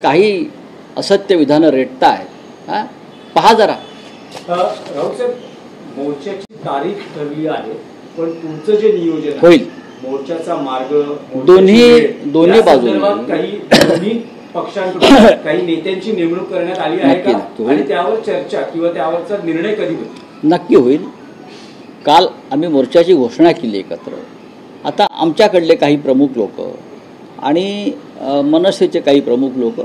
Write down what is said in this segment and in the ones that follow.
काही असत्य विधानं रेटतायत। पहा जरा। राऊत साहेब, मोर्चाची तारीख ठरली आहे, पण तुमचं जे नियोजन होईल मोर्चाचा मार्ग दोन्ही बाजूने काही पक्षांकडून काही नेत्यांची नेमणूक करण्यात आली आहे का, आणि त्यावर चर्चा किंवा त्यावरचा निर्णय कधी होईल? नक्की होईल। काल आम्ही मोर्चाची घोषणा केली एकत्र। आता आमच्याकडले काही प्रमुख लोक आणि मनसेचे काही प्रमुख लोक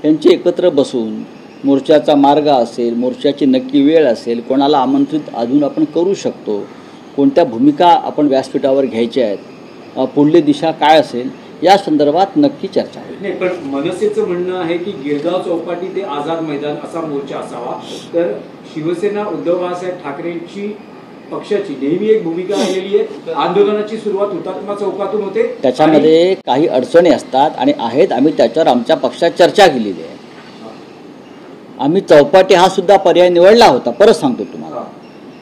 यांचे एकत्र बसून मोर्चाचा मार्ग असेल, मोर्चाची नक्की वेळ असेल, कोणाला आमंत्रित अजून आपण करू शकतो, कोणत्या भूमिका आपण व्यासपीठावर घ्यायच्या आहेत, पुढली दिशा काय असेल, या संदर्भात नक्की चर्चा होईल। नाही, पण मनसेचं म्हणणं आहे की गिरगाव चौपाटी ते आझाद मैदान असा मोर्चा असावा। तर शिवसेना उद्धव बाळासाहेब ठाकरेंची पक्षाची नेहमी एक भूमिका आलेली आहे, आंदोलनाची सुरुवात हुतात्मा चौकातून होते, त्याच्यामध्ये काही अडचणी असतात आणि आहेत। आम्ही त्याच्यावर आमच्या पक्षात चर्चा केलेली आहे। आम्ही चौपाटी हा सुद्धा पर्याय निवडला होता। परत सांगतो तुम्हाला,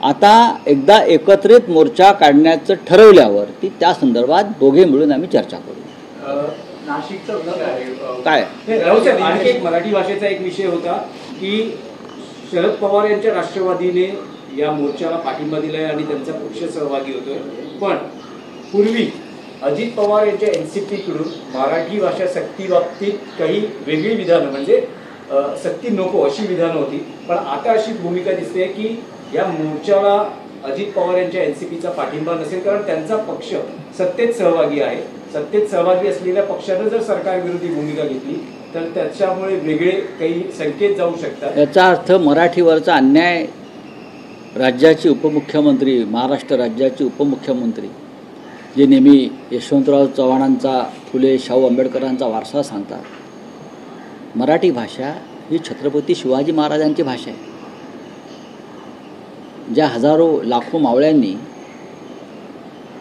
आता एकदा एकत्रित मोर्चा काढण्याचं ठरवल्यावर ती त्या संदर्भात दोघे मिळून आम्ही चर्चा करू। काय आणखी एक मराठी भाषेचा एक विषय होता की शरद पवार यांच्या राष्ट्रवादीने या मोर्चाला पाठिंबा दिलाय आणि त्यांचा पक्ष सहभागी होतोय, पण पूर्वी अजित पवार यांच्या एनसीपी कडून मराठी भाषा सक्ती बाबतीत काही वेगळी विधानं, म्हणजे सक्ती नको अशी विधानं होती, पण आता अशी भूमिका दिसते की या मोर्चाला अजित पवार यांच्या एनसीपीचा पाठिंबा नसेल, कारण त्यांचा पक्ष सत्तेत सहभागी आहे। सत्तेत सहभागी असलेल्या पक्षानं जर सरकारविरोधी भूमिका घेतली तर त्याच्यामुळे वेगळे काही संकेत जाऊ शकतात। याचा अर्थ मराठीवरचा अन्याय राज्याचे उपमुख्यमंत्री, महाराष्ट्र राज्याचे उपमुख्यमंत्री जे नेहमी यशवंतराव चव्हाणांचा, फुले शाहू आंबेडकरांचा वारसा सांगतात, मराठी भाषा ही छत्रपती शिवाजी महाराजांची भाषा आहे। ज्या हजारो लाखो मावळ्यांनी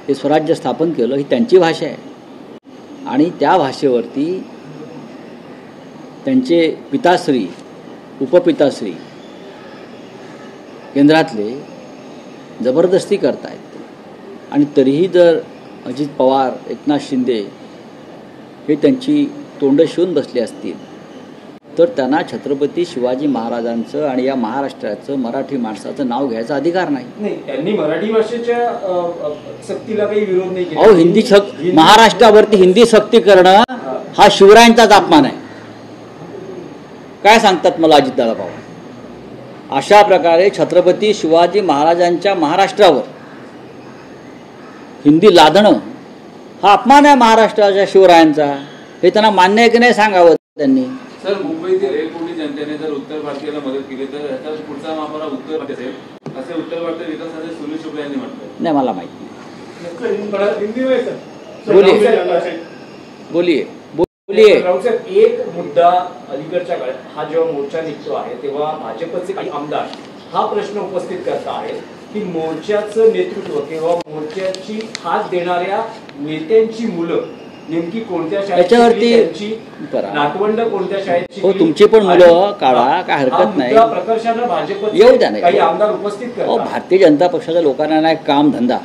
हे स्वराज्य स्थापन केलं, ही त्यांची भाषा आहे। आणि त्या भाषेवरती त्यांचे पिताश्री, उपपिताश्री केंद्रातले जबरदस्ती करतायत। आणि तरीही जर अजित पवार, एकनाथ शिंदे हे त्यांची तोंड शिवून बसले असतील तर त्यांना छत्रपती शिवाजी महाराजांचं आणि या महाराष्ट्राचं, मराठी माणसाचं नाव घ्यायचा अधिकार नाही। त्यांनी मराठी भाषेच्या सक्तीला काही विरोध नाही केला। अहो, महाराष्ट्रावरती हिंदी सक्ती करणं हा शिवरायांचाच अपमान आहे। काय सांगतात मला अजितदादा पवार? अशा प्रकारे छत्रपती शिवाजी महाराजांच्या महाराष्ट्रावर हिंदी लादणं हा अपमान आहे महाराष्ट्राच्या शिवरायांचा। हे त्यांना मान्य आहे की नाही सांगावं त्यांनी। सर, मुंबईतील एलकोटी जनतेने जर उत्तर भारतीयाला मदत केली तर याचा पुढचा मामला उत्तर भारत असेल, असे उत्तर भारतीय विकासाचे सुनील शुक्ला यांनी म्हटलं। नाही, मला माहिती बोलिये। एक मुद्दा अलीकडच्या काळात हा जेव्हा मोर्चा निघतो आहे तेव्हा भाजपचे काही आमदार हा प्रश्न उपस्थित करत आहेत की मोर्चाचं नेतृत्व किंवा मोर्चाची हात देणाऱ्या नेत्यांची मुलं नेमकी कोणत्या शाळेची, नातवंड कोणत्या शाळेची, हो तुमची पण मुलं काढा, काय हरकत नाही। प्रकर्षानं भाजप येऊ द्या नाही, काही आमदार उपस्थित करतात। भारतीय जनता पक्षाच्या लोकांना नाही काम धंदा,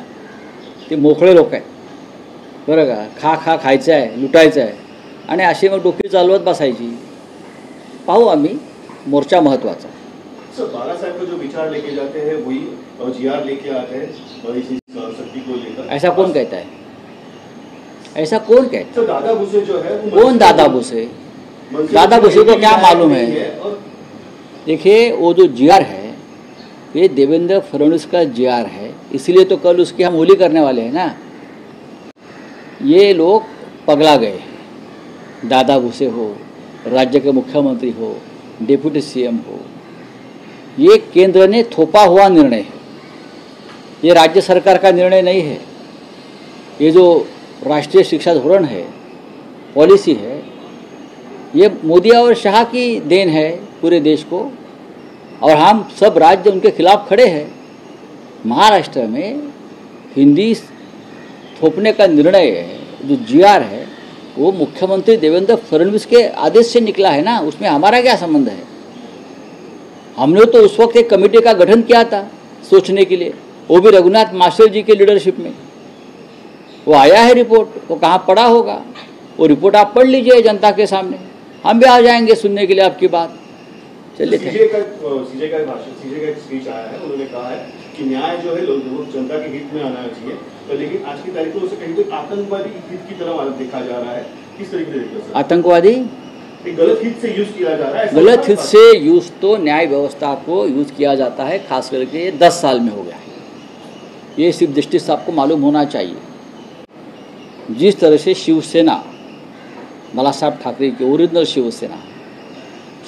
ते मोकळे लोक आहेत बरं का। खायचं आहे, लुटायचं आहे, आणि अशी मग डोकी चालवत बसायची। पाहू आम्ही, मोर्चा महत्वाचा। बाला साहब को जो विचार लेके जाते हैं वही जीआर लेके आते हैं शक्ति को लेकर। ऐसा कौन कहता है? ऐसा कौन कहता है? तो दादा भूसे जो है, कौन दादा भूसे? दादा भूसे को क्या मालूम है? देखिए, वो जो जीआर है ये देवेंद्र फडणवीस का जीआर है, इसलिए तो कल उसकी हम होली करने वाले हैं ना। ये लोग पगला गए, दादा भूसे हो, राज्य के मुख्यमंत्री हो, डिप्टी सीएम हो, ये केंद्र ने थोपा हुआ निर्णय है, ये राज्य सरकार का निर्णय नहीं है। ये जो राष्ट्रीय शिक्षा धोरण है, पॉलिसी है, ये मोदी और शाह की देन है पूरे देश को, और हम सब राज्य उनके खिलाफ खड़े हैं। महाराष्ट्र में हिंदी थोपने का निर्णय है, जो जीआर है, वो मुख्यमंत्री देवेंद्र फडणवीस के आदेश से निकला है ना, उसमें हमारा क्या संबंध है? हमने तो उस वक्त एक कमेटी का गठन किया था सोचने के लिए, वो भी रघुनाथ माशेल जी के लीडरशिप में। वो आया है रिपोर्ट, वो कहाँ पड़ा होगा, वो रिपोर्ट आप पढ़ लीजिए जनता के सामने। हम भी आ जाएंगे सुनने के लिए आपकी बात। चलिए सीजे का एक स्पीच आया है, उन्होंने कहा है कि न्याय जो है लोग जनता के हित में आना चाहिए, तो लेकिन आज की तारीख में उसे कहीं कोई आतंकवादी हित की तरह देखा जा रहा है। किस तरीके से देखते हैं? आतंकवादी गलत हित से यूज किया जा रहा है। गलत हित से यूज तो न्याय व्यवस्था को यूज किया जाता है, खास करके 10 साल में हो गया है। ये चीफ जस्टिस साहब को मालूम होना चाहिए। जिस तरह से शिवसेना, बाला साहब ठाकरे की ओरिजिनल शिवसेना,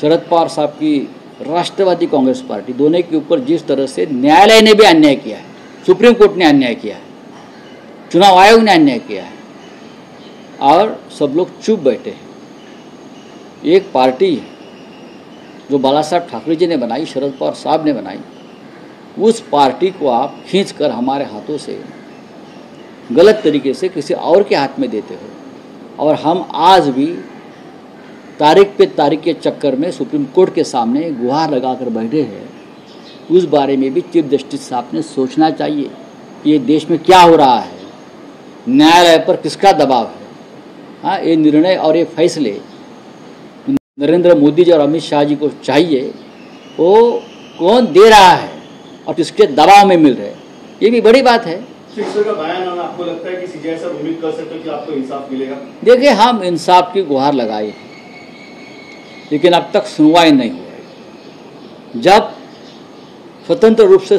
शरद पवार साहब की राष्ट्रवादी कांग्रेस पार्टी, दोनों के ऊपर जिस तरह से न्यायालय ने भी अन्याय किया है, सुप्रीम कोर्ट ने अन्याय किया है, चुनाव आयोग ने अन्याय किया है, और सब लोग चुप बैठे हैं। एक पार्टी है जो बाला साहब ठाकरे जी ने बनाई, शरद पवार साहब ने बनाई, उस पार्टी को आप खींचकर हमारे हाथों से गलत तरीके से किसी और के हाथ में देते हो, और हम आज भी तारीख पे तारीख के चक्कर में सुप्रीम कोर्ट के सामने गुहार लगाकर बैठे हैं। उस बारे में भी चीफ जस्टिस साहब ने सोचना चाहिए कि ये देश में क्या हो रहा है, न्यायालय पर किसका दबाव है। हाँ, ये निर्णय और ये फैसले नरेंद्र मोदी जी और अमित शाह जी को चाहिए, वो कौन दे रहा है और किसके दबाव में मिल रहे हैं, ये भी बड़ी बात है। शिक्षक का बयान आना, आपको लगता है कि सीजे साहब उम्मीद कर सकते हो कि आपको इंसाफ मिलेगा? देखिए, हम इंसाफ की गुहार लगाई, लेकिन अब तक सुनवाई नहीं हुई। जब स्वतंत्र रूप से